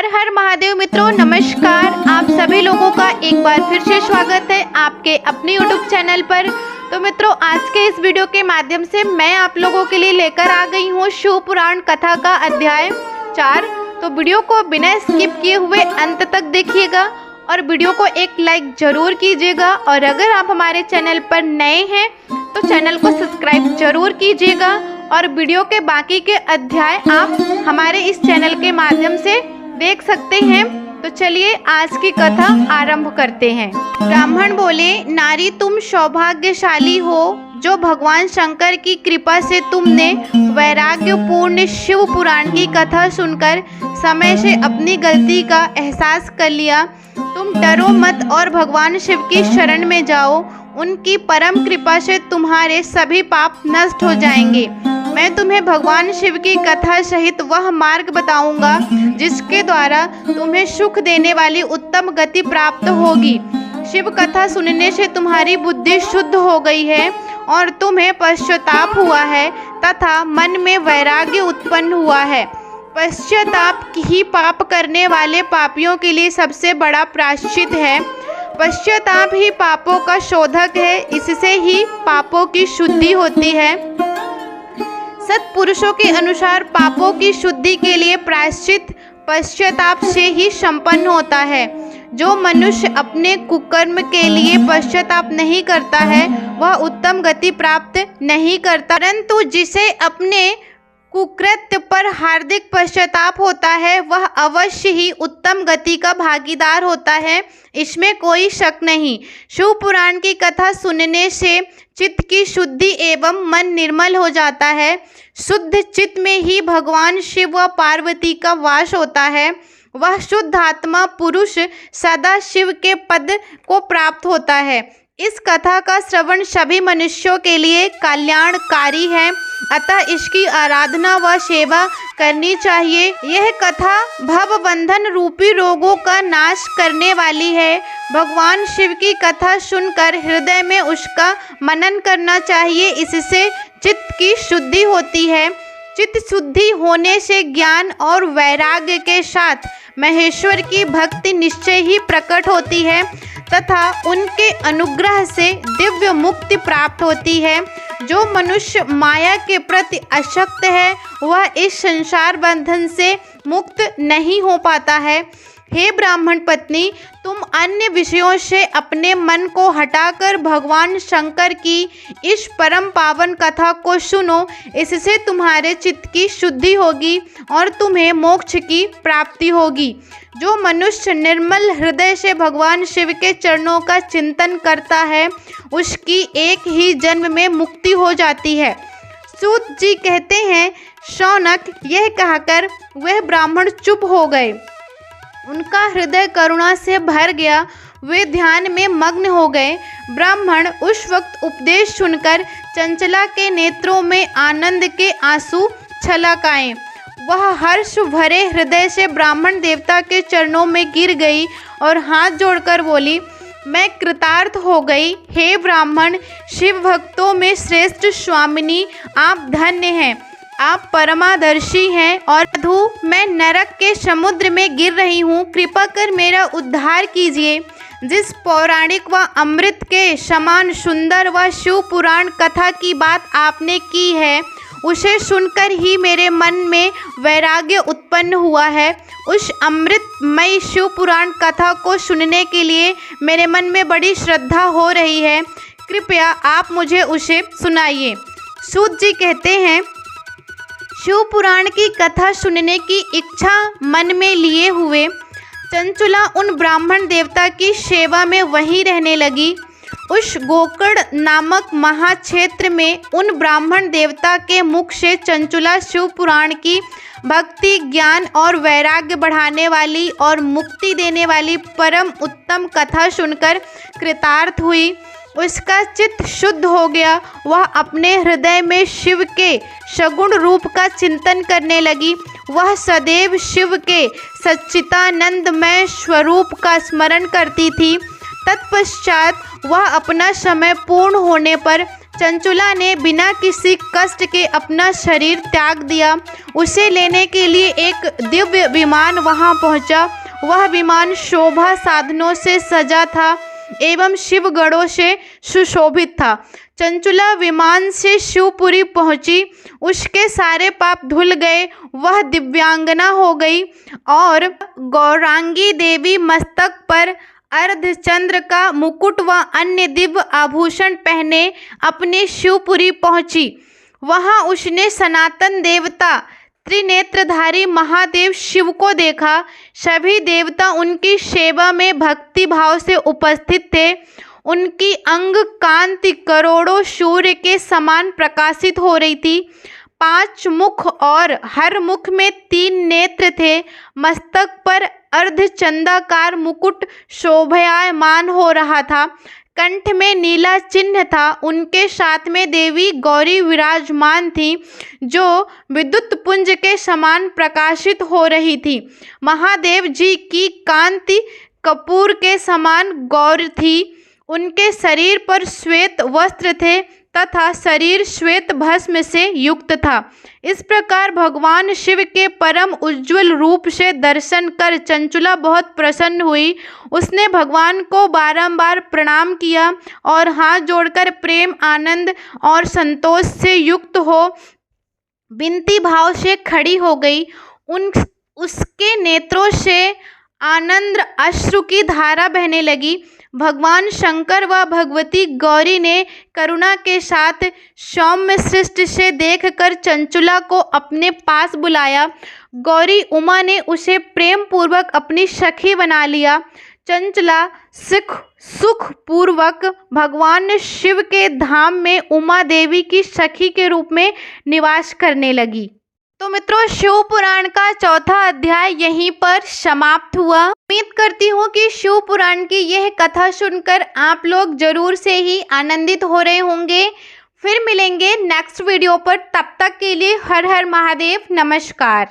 हर हर महादेव मित्रों, नमस्कार। आप सभी लोगों का एक बार फिर से स्वागत है आपके अपने YouTube चैनल पर। तो मित्रों, आज के इस वीडियो के माध्यम से मैं आप लोगों के लिए लेकर आ गई हूँ शिव पुराण कथा का अध्याय 4। तो वीडियो को बिना स्किप किए हुए अंत तक देखिएगा और वीडियो को एक लाइक जरूर कीजिएगा। और अगर आप हमारे चैनल पर नए हैं तो चैनल को सब्सक्राइब जरूर कीजिएगा और वीडियो के बाकी के अध्याय आप हमारे इस चैनल के माध्यम से देख सकते हैं। तो चलिए आज की कथा आरंभ करते हैं। ब्राह्मण बोले, नारी तुम सौभाग्यशाली हो जो भगवान शंकर की कृपा से तुमने वैराग्यपूर्ण शिव पुराण की कथा सुनकर समय से अपनी गलती का एहसास कर लिया। तुम डरो मत और भगवान शिव की शरण में जाओ। उनकी परम कृपा से तुम्हारे सभी पाप नष्ट हो जाएंगे। मैं तुम्हें भगवान शिव की कथा सहित वह मार्ग बताऊंगा जिसके द्वारा तुम्हें सुख देने वाली उत्तम गति प्राप्त होगी। शिव कथा सुनने से तुम्हारी बुद्धि शुद्ध हो गई है और तुम्हें पश्चाताप हुआ है तथा मन में वैराग्य उत्पन्न हुआ है। पश्चाताप ही पाप करने वाले पापियों के लिए सबसे बड़ा प्रायश्चित है। पश्चाताप ही पापों का शोधक है, इससे ही पापों की शुद्धि होती है। सत्पुरुषों के अनुसार पापों की शुद्धि के लिए प्रायश्चित पश्चाताप से ही संपन्न होता है। जो मनुष्य अपने कुकर्म के लिए पश्चाताप नहीं करता है वह उत्तम गति प्राप्त नहीं करता, परंतु जिसे अपने कुकृत्य पर हार्दिक पश्चाताप होता है वह अवश्य ही उत्तम गति का भागीदार होता है, इसमें कोई शक नहीं। शिव पुराण की कथा सुनने से चित्त की शुद्धि एवं मन निर्मल हो जाता है। शुद्ध चित्त में ही भगवान शिव व पार्वती का वास होता है। वह शुद्ध आत्मा पुरुष सदा शिव के पद को प्राप्त होता है। इस कथा का श्रवण सभी मनुष्यों के लिए कल्याणकारी है, अतः इसकी आराधना व सेवा करनी चाहिए। यह कथा भव बंधन रूपी रोगों का नाश करने वाली है। भगवान शिव की कथा सुनकर हृदय में उसका मनन करना चाहिए, इससे चित्त की शुद्धि होती है। चित्त शुद्धि होने से ज्ञान और वैराग्य के साथ महेश्वर की भक्ति निश्चय ही प्रकट होती है तथा उनके अनुग्रह से दिव्य मुक्ति प्राप्त होती है। जो मनुष्य माया के प्रति आसक्त है वह इस संसार बंधन से मुक्त नहीं हो पाता है। हे ब्राह्मण पत्नी, तुम अन्य विषयों से अपने मन को हटाकर भगवान शंकर की इस परम पावन कथा को सुनो। इससे तुम्हारे चित्त की शुद्धि होगी और तुम्हें मोक्ष की प्राप्ति होगी। जो मनुष्य निर्मल हृदय से भगवान शिव के चरणों का चिंतन करता है उसकी एक ही जन्म में मुक्ति हो जाती है। सूत जी कहते हैं, शौनक यह कहकर वह ब्राह्मण चुप हो गए। उनका हृदय करुणा से भर गया, वे ध्यान में मग्न हो गए। ब्राह्मण उस वक्त उपदेश सुनकर चंचला के नेत्रों में आनंद के आंसू छलक आए। वह हर्ष भरे हृदय से ब्राह्मण देवता के चरणों में गिर गई और हाथ जोड़कर बोली, मैं कृतार्थ हो गई। हे ब्राह्मण, शिव भक्तों में श्रेष्ठ स्वामिनी, आप धन्य हैं। आप परमादर्शी हैं और मधु मैं नरक के समुद्र में गिर रही हूँ, कृपा कर मेरा उद्धार कीजिए। जिस पौराणिक व अमृत के समान सुंदर व शिव पुराण कथा की बात आपने की है उसे सुनकर ही मेरे मन में वैराग्य उत्पन्न हुआ है। उस अमृतमय शिव पुराण कथा को सुनने के लिए मेरे मन में बड़ी श्रद्धा हो रही है, कृपया आप मुझे उसे सुनाइए। सूत जी कहते हैं, शिव पुराण की कथा सुनने की इच्छा मन में लिए हुए चंचला उन ब्राह्मण देवता की सेवा में वहीं रहने लगी। उस गोकर्ण नामक महाक्षेत्र में उन ब्राह्मण देवता के मुख से चंचला शिव पुराण की भक्ति, ज्ञान और वैराग्य बढ़ाने वाली और मुक्ति देने वाली परम उत्तम कथा सुनकर कृतार्थ हुई। उसका चित्त शुद्ध हो गया। वह अपने हृदय में शिव के सगुण रूप का चिंतन करने लगी। वह सदैव शिव के सच्चिदानंदमय स्वरूप का स्मरण करती थी। तत्पश्चात वह अपना समय पूर्ण होने पर चंचुला ने बिना किसी कष्ट के अपना शरीर त्याग दिया। उसे लेने के लिए एक दिव्य विमान वहां पहुंचा। वह विमान शोभा साधनों से सजा था एवं शिवगणों से सुशोभित था। चंचुला विमान से शिवपुरी पहुंची। उसके सारे पाप धुल गए। वह दिव्यांगना हो गई और गौरांगी देवी मस्तक पर अर्धचंद्र का मुकुट व अन्य दिव्य आभूषण पहने अपने शिवपुरी पहुंची। वहां उसने सनातन देवता त्रिनेत्रधारी महादेव शिव को देखा। सभी देवता उनकी सेवा में भक्ति भाव से उपस्थित थे। उनकी अंग कांति करोड़ों सूर्य के समान प्रकाशित हो रही थी। 5 मुख और हर मुख में 3 नेत्र थे। मस्तक पर अर्धचंद्राकार मुकुट शोभायमान हो रहा था। कंठ में नीला चिन्ह था। उनके साथ में देवी गौरी विराजमान थी, जो विद्युत पुंज के समान प्रकाशित हो रही थी। महादेव जी की कांति कपूर के समान गौर थी। उनके शरीर पर श्वेत वस्त्र थे तथा शरीर श्वेत भस्म से युक्त था। इस प्रकार भगवान शिव के परम उज्ज्वल रूप से दर्शन कर चंचुला बहुत प्रसन्न हुई। उसने भगवान को बारंबार प्रणाम किया और हाथ जोड़कर प्रेम, आनंद और संतोष से युक्त हो विनती भाव से खड़ी हो गई। उसके नेत्रों से आनंद अश्रु की धारा बहने लगी। भगवान शंकर व भगवती गौरी ने करुणा के साथ सौम्य सृष्टि से देखकर चंचुला को अपने पास बुलाया। गौरी उमा ने उसे प्रेम पूर्वक अपनी सखी बना लिया। चंचला सुख पूर्वक भगवान शिव के धाम में उमा देवी की सखी के रूप में निवास करने लगी। तो मित्रों, शिव पुराण का 4था अध्याय यहीं पर समाप्त हुआ। उम्मीद करती हूँ कि शिव पुराण की यह कथा सुनकर आप लोग जरूर से ही आनंदित हो रहे होंगे। फिर मिलेंगे नेक्स्ट वीडियो पर। तब तक के लिए हर हर महादेव, नमस्कार।